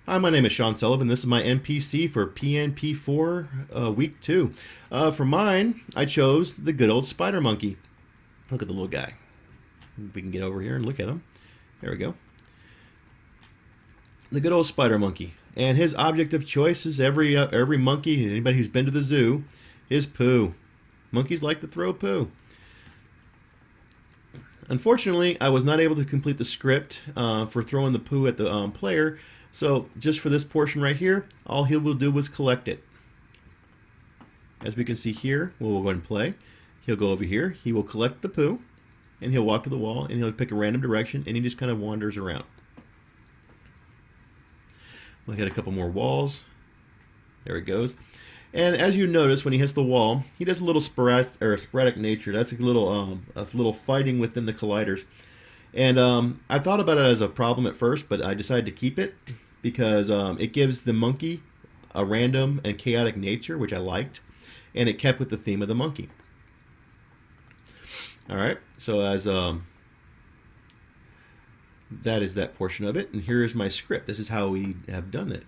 Hi, my name is Shaun Sullivan. This is my NPC for PNP4 Week 2. For mine, I chose the good old spider monkey. Look at the little guy. If we can get over here and look at him. There we go. The good old spider monkey. And his object of choice is every monkey, anybody who's been to the zoo, is poo. Monkeys like to throw poo. Unfortunately, I was not able to complete the script for throwing the poo at the player. So just for this portion right here, all he will do was collect it. As we can see here, we'll go ahead and play. He'll go over here, he will collect the poo, and he'll walk to the wall, and he'll pick a random direction, and he just kind of wanders around. We'll hit a couple more walls. There it goes. And as you notice, when he hits the wall, he does a little sporadic nature. That's a little fighting within the colliders. And I thought about it as a problem at first, but I decided to keep it because it gives the monkey a random and chaotic nature, which I liked, and it kept with the theme of the monkey. All right, so as that is that portion of it, and here is my script. This is how we have done it.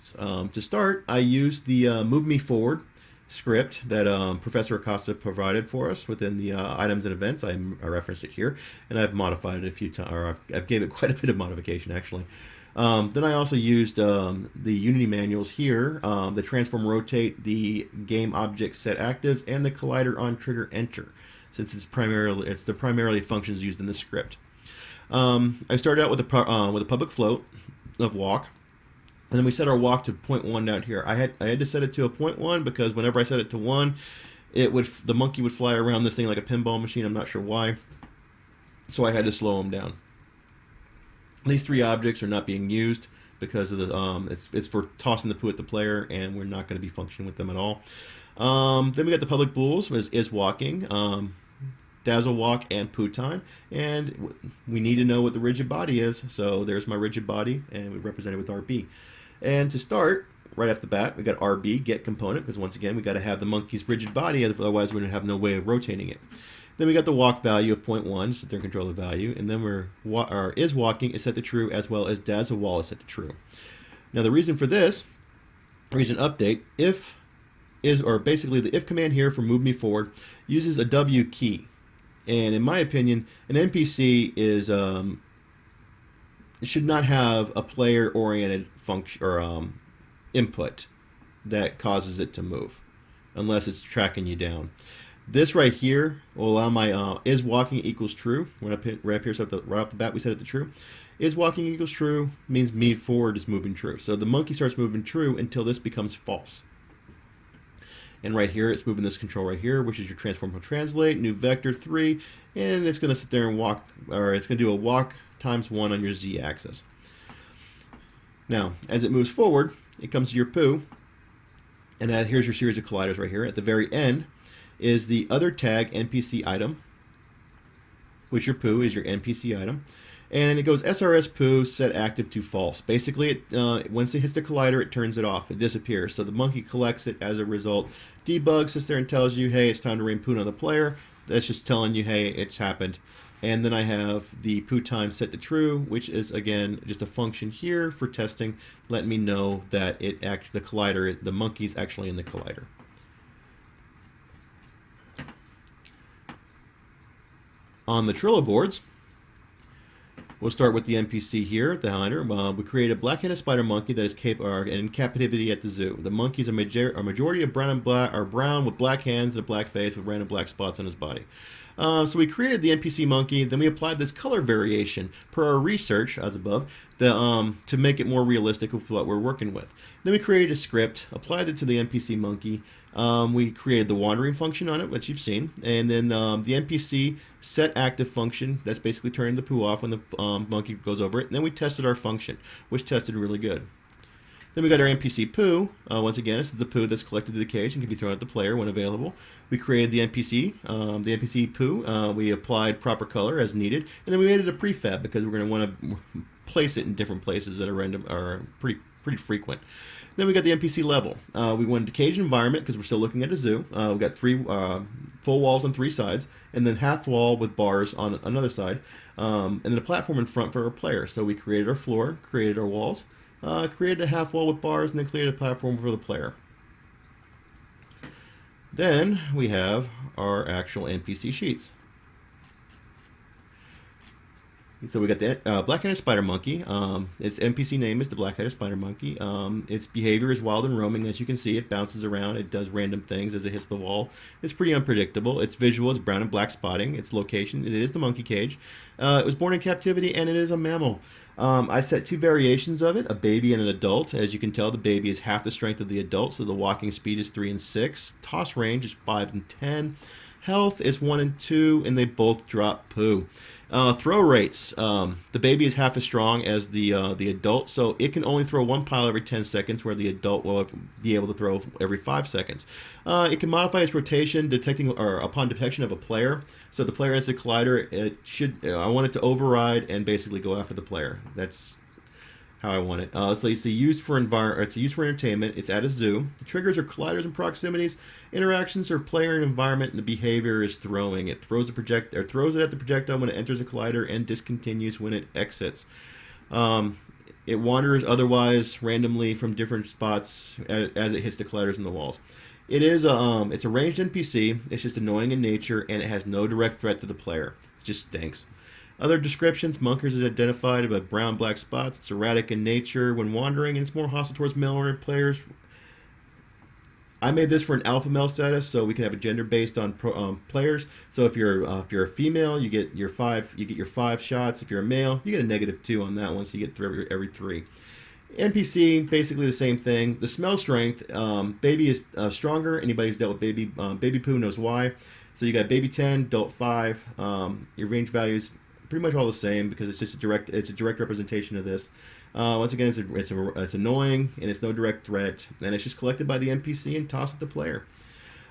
To start, I used the Move Me Forward script that Professor Acosta provided for us within the items and events. I referenced it here, and I've modified it a few times, or I've gave it quite a bit of modification actually. Then I also used the Unity manuals here, the transform rotate, the game object set actives, and the collider on trigger enter, since it's the primarily functions used in this script. I started out with a public float of walk. And then we set our walk to 0.1 down here. I had to set it to a 0.1 because whenever I set it to 1, the monkey would fly around this thing like a pinball machine. I'm not sure why. So I had to slow him down. These three objects are not being used because of the it's for tossing the poo at the player, and we're not going to be functioning with them at all. Then we got the public bools, is walking, DazeL walk, and poo time, and we need to know what the rigid body is. So there's my rigid body, and we represent it with RB. And to start, right off the bat, we got RB, get component, because once again, we got to have the monkey's rigid body, otherwise we're going to have no way of rotating it. Then we got the walk value of 0.1, so they're control the value, and then is walking is set to true, as well as DazeL wall is set to true. Now the reason for this, reason update, basically the if command here for move me forward uses a W key. And in my opinion, an NPC should not have a player-oriented function or input that causes it to move, unless it's tracking you down. This right here will allow my is walking equals true. When I put right up here, so right off the bat, we set it to true. Is walking equals true means me forward is moving true. So the monkey starts moving true until this becomes false. And right here, it's moving this control right here, which is your transform from translate, new vector 3, and it's going to sit there and walk, or it's going to do a walk times 1 on your z-axis. Now, as it moves forward, it comes to your poo, and here's your series of colliders right here. At the very end is the other tag NPC item, which your poo is your NPC item. And it goes SRS poo set active to false. Basically, once it hits the collider, it turns it off. It disappears. So the monkey collects it as a result. Debug sits there and tells you, hey, it's time to rain poo on the player. That's just telling you, hey, it's happened. And then I have the poo time set to true, which is, again, just a function here for testing, letting me know that the monkey's actually in the collider. On the Trello boards, we'll start with the NPC here, the hunter. We create a black-handed spider monkey that is in captivity at the zoo. The monkey's a majority of brown with black hands and a black face with random black spots on his body. So we created the NPC monkey, then we applied this color variation per our research, as above, to make it more realistic with what we're working with. Then we created a script, applied it to the NPC monkey. We created the wandering function on it, which you've seen, and then the NPC set active function, that's basically turning the poo off when the monkey goes over it, and then we tested our function, which tested really good. Then we got our NPC poo. Once again, this is the poo that's collected to the cage and can be thrown at the player when available. We created the NPC poo. We applied proper color as needed, and then we made it a prefab because we're going to want to place it in different places that are pretty frequent. Then we got the NPC level. We went into cage environment because we're still looking at a zoo. We've got three full walls on three sides, and then half wall with bars on another side, and then a platform in front for our player. So we created our floor, created our walls, created a half wall with bars, and then created a platform for the player. Then we have our actual NPC sheets. So we got the black-headed spider monkey. Its NPC name is the black-headed spider monkey. Its behavior is wild and roaming. As you can see, it bounces around. It does random things as it hits the wall. It's pretty unpredictable. Its visual is brown and black spotting. Its location, it is the monkey cage. It was born in captivity, and it is a mammal. I set 2 variations of it, a baby and an adult. As you can tell, the baby is half the strength of the adult, so the walking speed is 3 and 6. Toss range is 5 and 10. Health is 1 and 2, and they both drop poo. Throw rates. The baby is half as strong as the adult, so it can only throw 1 pile every 10 seconds, where the adult will be able to throw every 5 seconds. It can modify its rotation upon detection of a player. So the player enters the collider. I want it to override and basically go after the player. That's how I want it. So it's used for entertainment. It's at a zoo. The triggers are colliders and proximities. Interactions are player and environment, and the behavior is throwing. It throws it at the projectile when it enters a collider and discontinues when it exits. It wanders otherwise randomly from different spots as it hits the colliders and the walls. It's a ranged NPC. It's just annoying in nature, and it has no direct threat to the player. It just stinks. Other descriptions: Monkers is identified by brown-black spots. It's erratic in nature when wandering, and it's more hostile towards male-oriented players. I made this for an alpha male status, so we can have a gender based on players. So if you're a female, you get your 5 shots. If you're a male, you get a -2 on that one, so you get every 3. NPC, basically the same thing. The smell strength, baby is stronger. Anybody who's dealt with baby poo knows why. So you got baby 10, adult 5. Your range values pretty much all the same because it's just a direct representation of this. Once again, it's annoying and it's no direct threat, and it's just collected by the NPC and tossed at the player.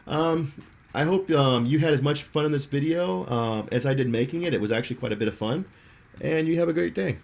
I hope you had as much fun in this video as I did making it. It was actually quite a bit of fun, and you have a great day.